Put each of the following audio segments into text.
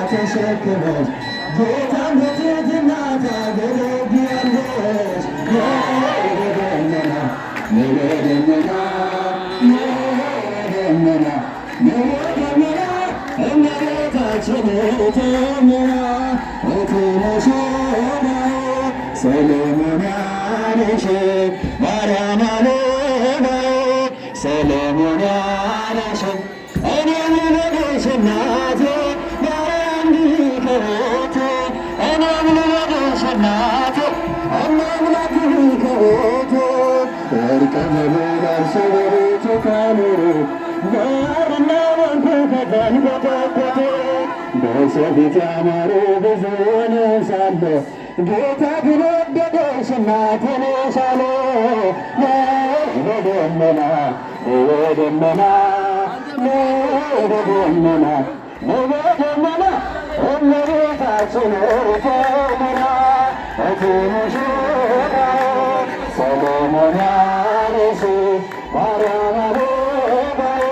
ተሸክመሽ ጌታን በትሕትና ታገለግያለሽ። በደመና በደመና በደመና በደመና እመቤታችን ተምና እትነሽናዬ ሰሎሞን ያለሽ ማርያም አለማዬ ሰሎሞን ያለሽ እኔ ልበልሽ እናቴ በሰፊት ያማረ ብዙ ነፍሳለ ጌታ ግን ወደደሽ እናቴ ነሽ አለ። በደመና በደመና በደመና በደመና እመቤታችን ተምና እትሙሽራዬ ሰሎሞን ያለሽ ማርያም አለማዬ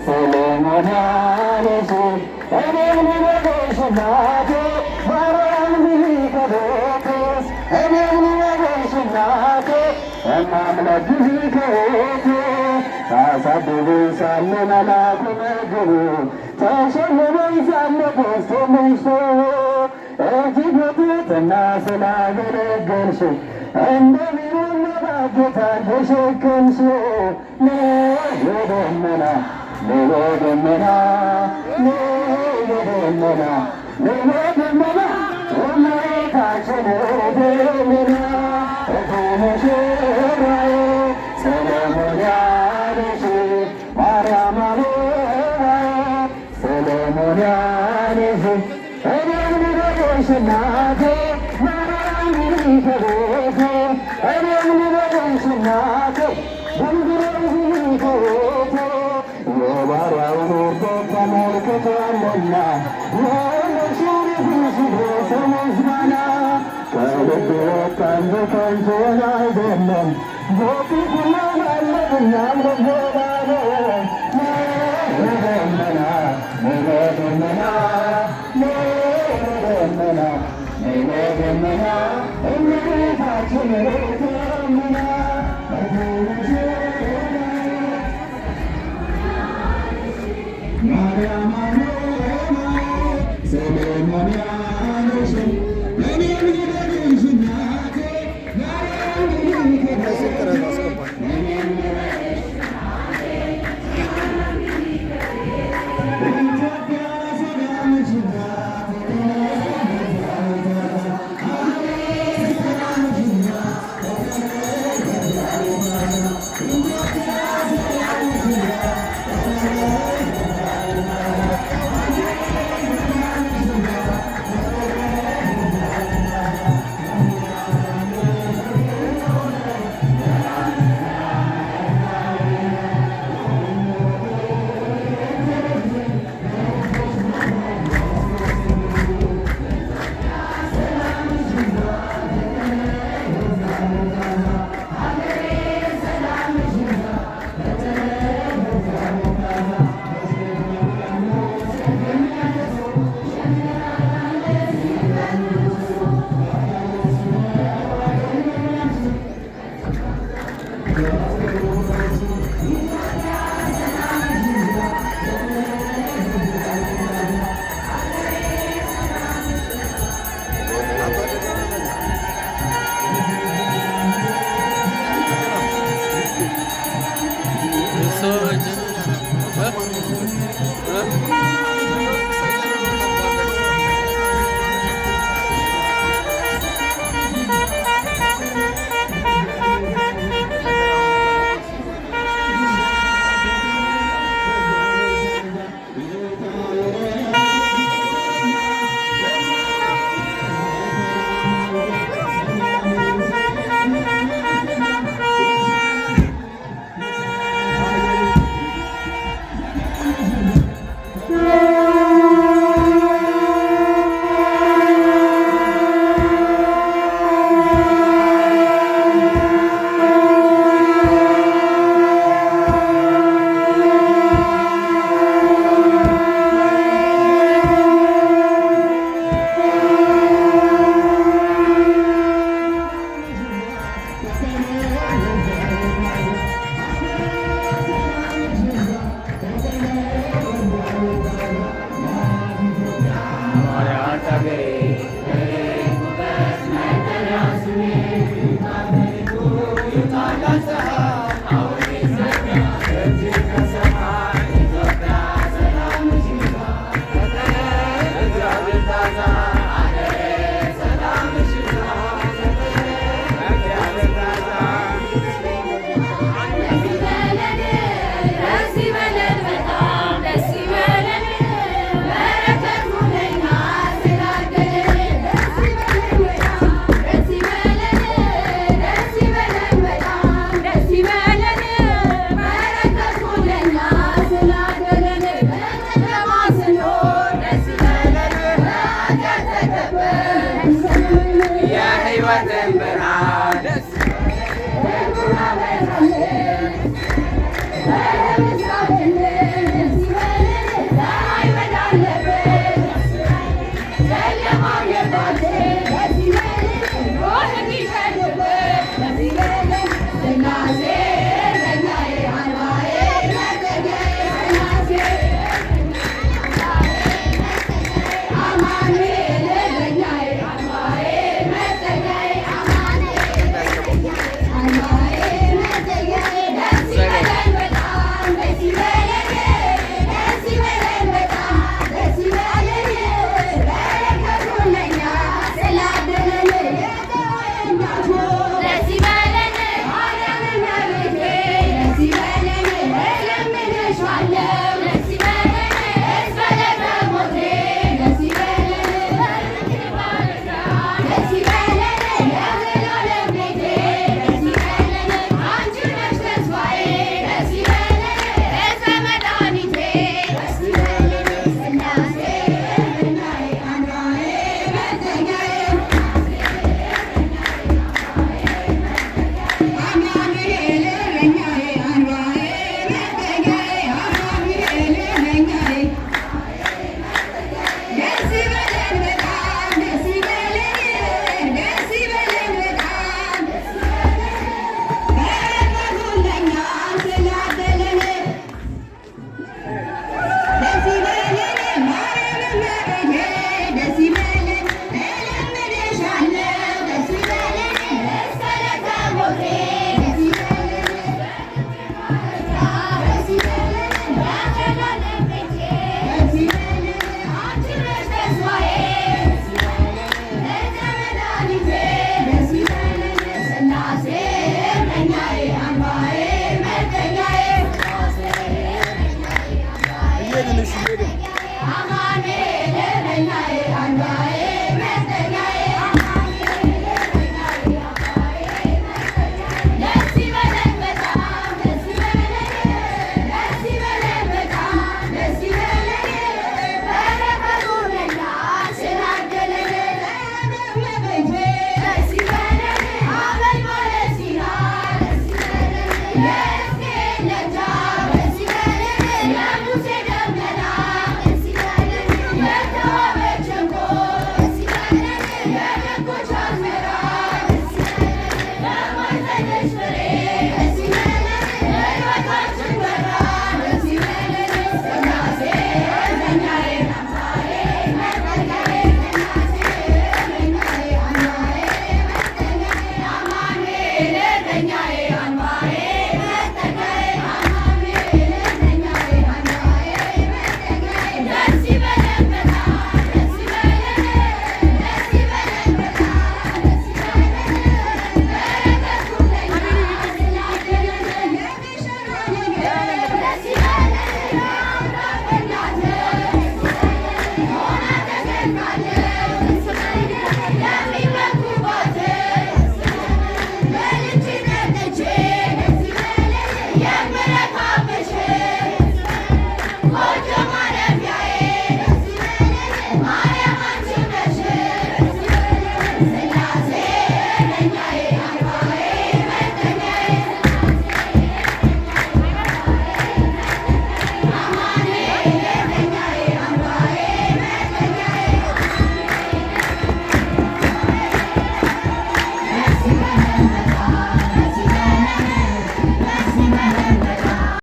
ሰሎሞን ያለሽ እኔም ልበልሽ እናቴ ማርያም ከቤትሽ እኔም ልበልሽ እናቴ እናምለክ ከቤቴ ታሳድጉኝ ሳለ መላኩ መግቡ ተሸልመኝ ሳለ ደስቶ መሽቶ እጅግ በትሕትና ስላገለገልሽ እንደሚሆን ጌታን ተሸከምሽ። በደመና በደመና በደመና በደመና እመቤታችን ደመና እትሙሽራዬ ሰሎሞን ያለሽ ማርያም አለማዬ ሰሎሞን ያለሽ እኔም ልበልሽ እናቴ ማርያም ከቤቴ እኔም ልበልሽ እናቴ ድንግል ከቤቴ የባሪያውን ውርደት ተመልክቷልና ለሽሪት ድረስ ምስጋና ከልብ ወጣን በከንቱን አይደለም በፊቱ ያለብኛም ለዘላለም በደመና በደመና በደመና በደመና እመቤታችን ተምና ማርያም አለማዬ ሰሎሞን ያለሽ እኔም ልበልሽ እናቴ ማርያም Amen.